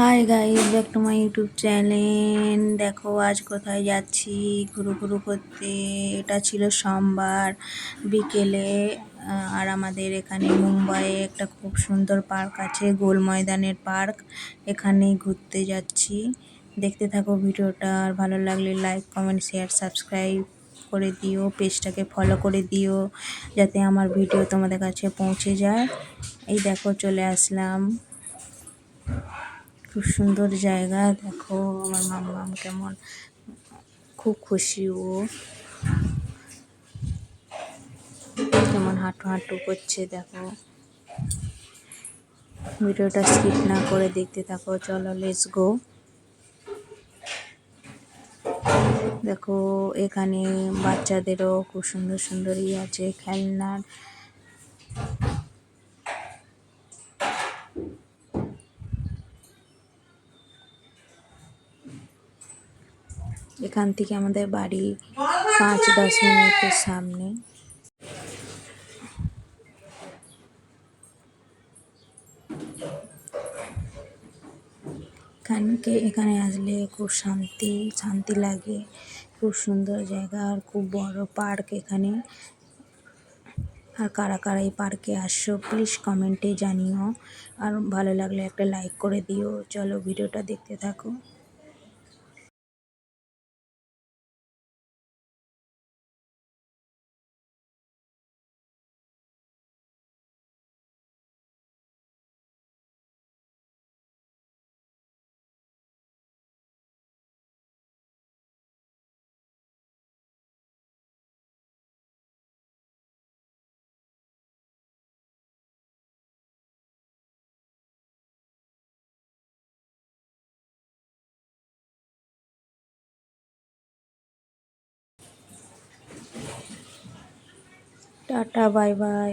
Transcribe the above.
Hi guys, back to my YouTube channel. দেখো আজ কোথায় যাচ্ছি ঘুরু ঘুরু করতে। এটা ছিল সোমবার বিকেলে। আর আমাদের এখানে মুম্বাইয়ে একটা খুব সুন্দর পার্ক আছে, গোল ময়দানের পার্ক। এখানেই ঘুরতে যাচ্ছি। দেখতে থাকো ভিডিওটা। আর ভালো লাগলে লাইক, কমেন্ট, শেয়ার, সাবস্ক্রাইব করে দিও। পেজটাকে ফলো করে দিও যাতে আমার ভিডিও তোমাদের কাছে পৌঁছে যায়। এই দেখো চলে আসলাম। খুব সুন্দর জায়গা। দেখো আমার মাম্মাম কেমন খুব খুশি, ও কেমন হাঁটু হাঁটু করছে। দেখো ভিডিওটা স্কিপ না করে দেখতে থাকো। চলো লেটস গো। দেখো এখানে বাচ্চাদেরও খুব সুন্দর সুন্দর আছে খেলনার। এখান থেকে আমাদের বাড়ি 5-10 মিনিটের সামনে। এখানে আসলে খুব শান্তি শান্তি লাগে। খুব সুন্দর জায়গা আর খুব বড় পার্ক এখানে। আর কারা কারা এই পার্কে আসছো প্লিজ কমেন্টে জানিও। আর ভালো লাগলে একটা লাইক করে দিও। চলো ভিডিওটা দেখতে থাকো। Tata, bye bye.